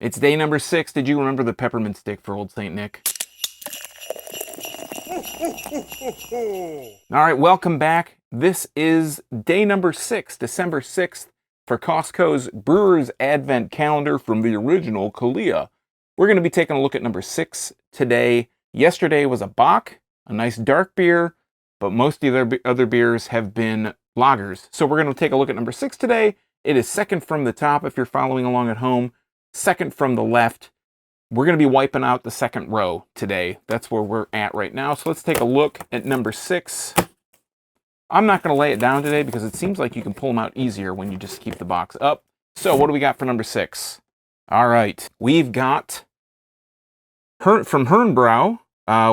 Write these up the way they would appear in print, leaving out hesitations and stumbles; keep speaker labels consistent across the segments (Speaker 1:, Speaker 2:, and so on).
Speaker 1: It's day number 6. Did you remember the peppermint stick for Old St. Nick? All right, welcome back. This is day number 6, December 6th, for Costco's Brewer's Advent Calendar from the original Kalea. We're going to be taking a look at number 6 today. Yesterday was a Bock, a nice dark beer, but most of the other beers have been lagers. So we're going to take a look at number 6 today. It is second from the top if you're following along at home, second from the left. We're going to be wiping out the second row today. That's where we're at right now. So let's take a look at number 6. I'm not going to lay it down today because it seems like you can pull them out easier when you just keep the box up. So what do we got for number 6? All right, we've got from Herrenbrau.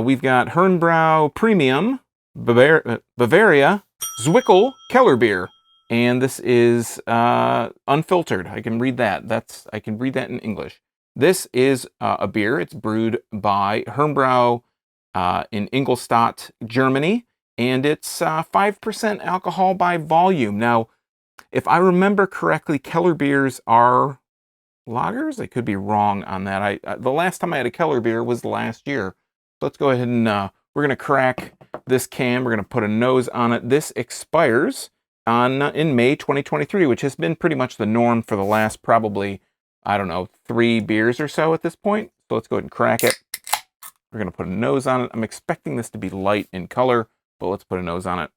Speaker 1: We've got Herrenbrau Premium, Bavaria, Zwickel, Keller beer. And this is unfiltered. I can read that. I can read that in English. This is a beer. It's brewed by Herrenbrau in Ingolstadt, Germany, and it's 5% alcohol by volume. Now, if I remember correctly, Keller beers are lagers. I could be wrong on that. The last time I had a Keller beer was last year. So let's go ahead and we're going to crack this can. We're going to put a nose on it. This expires in May 2023, which has been pretty much the norm for the last probably, I don't know, 3 beers or so at this point. So let's go ahead and crack it. We're going to put a nose on it. I'm expecting this to be light in color, but let's put a nose on it.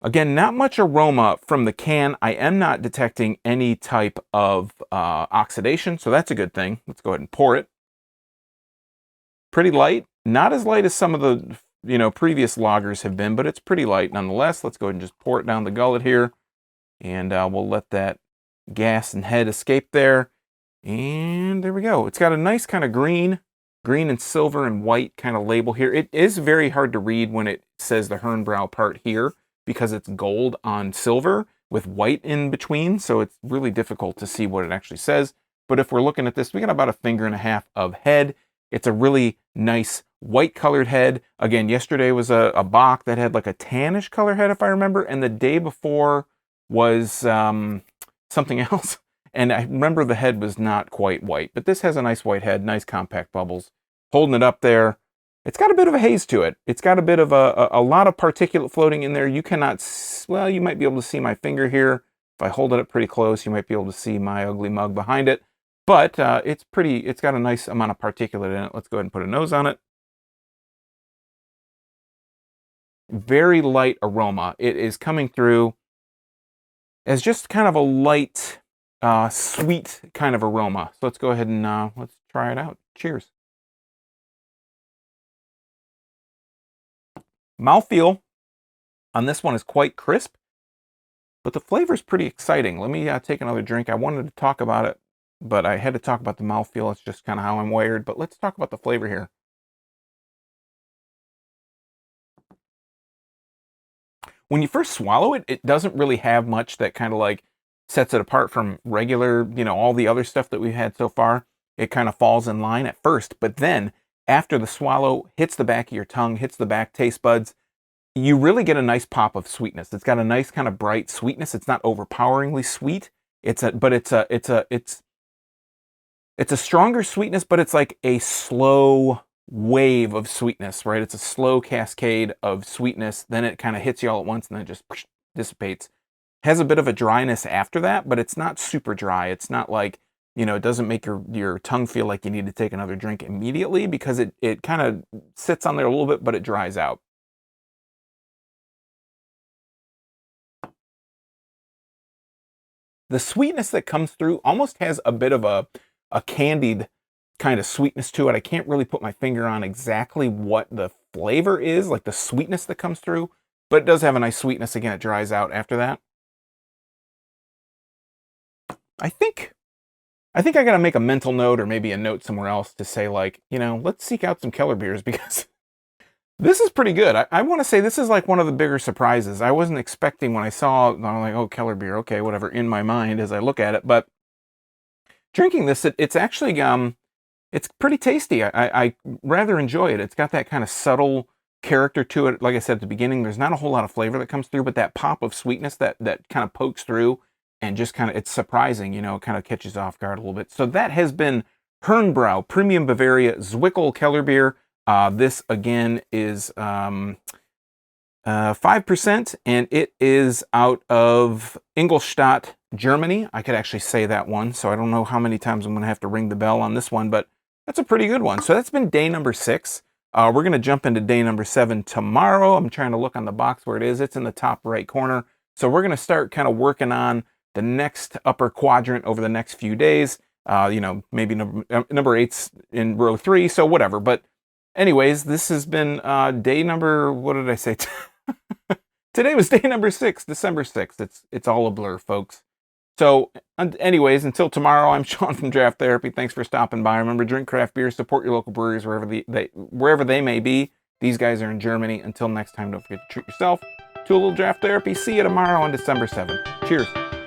Speaker 1: Again, not much aroma from the can. I am not detecting any type of oxidation, so that's a good thing. Let's go ahead and pour it. Pretty light. Not as light as some of the previous lagers have been, but it's pretty light nonetheless. Let's go ahead and just pour it down the gullet here, and we'll let that gas and head escape there. And there we go. It's got a nice kind of green and silver and white kind of label here. It is very hard to read when it says the Herrenbrau part here because it's gold on silver with white in between, so it's really difficult to see what it actually says. But if we're looking at this, we got about 1.5 fingers of head. It's a really nice white colored head. Again, yesterday was a Bock that had like a tannish color head, if I remember, and the day before was something else. And I remember the head was not quite white, but this has a nice white head, nice compact bubbles. Holding it up there. It's got a bit of a haze to it. It's got a bit of a lot of particulate floating in there. You cannot, well, you might be able to see my finger here. If I hold it up pretty close, you might be able to see my ugly mug behind it. But it's got a nice amount of particulate in it. Let's go ahead and put a nose on it. Very light aroma. It is coming through as just kind of a light, sweet kind of aroma. So let's go ahead and let's try it out. Cheers. Mouthfeel on this one is quite crisp, but the flavor is pretty exciting. Let me take another drink. I wanted to talk about it, but I had to talk about the mouthfeel. It's just kind of how I'm wired. But let's talk about the flavor here. When you first swallow it, it doesn't really have much that kind of like sets it apart from regular, all the other stuff that we've had so far. It kind of falls in line at first, but then after the swallow hits the back of your tongue, hits the back taste buds, you really get a nice pop of sweetness. It's got a nice kind of bright sweetness. It's not overpoweringly sweet. It's a stronger sweetness, but it's like a slow wave of sweetness, right? It's a slow cascade of sweetness. Then it kind of hits you all at once and then it just dissipates. Has a bit of a dryness after that, but it's not super dry. It's not like, it doesn't make your tongue feel like you need to take another drink immediately because it kind of sits on there a little bit, but it dries out. The sweetness that comes through almost has a bit of a candied kind of sweetness to it. I can't really put my finger on exactly what the flavor is, like the sweetness that comes through, but it does have a nice sweetness. Again, it dries out after that. I think I got to make a mental note or maybe a note somewhere else to say like, let's seek out some Keller beers because this is pretty good. I want to say this is like one of the bigger surprises. I wasn't expecting when I saw, I'm like, oh, Keller beer, okay, whatever, in my mind as I look at it. But drinking this, it's actually, it's pretty tasty. I rather enjoy it. It's got that kind of subtle character to it. Like I said at the beginning, there's not a whole lot of flavor that comes through, but that pop of sweetness that kind of pokes through and just kind of, it's surprising, you know, it kind of catches you off guard a little bit. So that has been Herrenbrau Premium Bavaria Zwickel Keller Beer. This again is 5%, and it is out of Ingolstadt, Germany. I could actually say that one, so I don't know how many times I'm going to have to ring the bell on this one, but that's a pretty good one. So that's been day number 6. We're going to jump into day number 7 tomorrow. I'm trying to look on the box where it is. It's in the top right corner. So we're going to start kind of working on the next upper quadrant over the next few days. You know, maybe number 8's in row 3, so whatever. But anyways, this has been day number, what did I say? Today was day number 6, December 6th. It's all a blur, folks. So anyways, until tomorrow, I'm Sean from Draft Therapy. Thanks for stopping by. Remember, drink craft beer, support your local breweries wherever they may be. These guys are in Germany. Until next time, don't forget to treat yourself to a little Draft Therapy. See you tomorrow on December 7th. Cheers.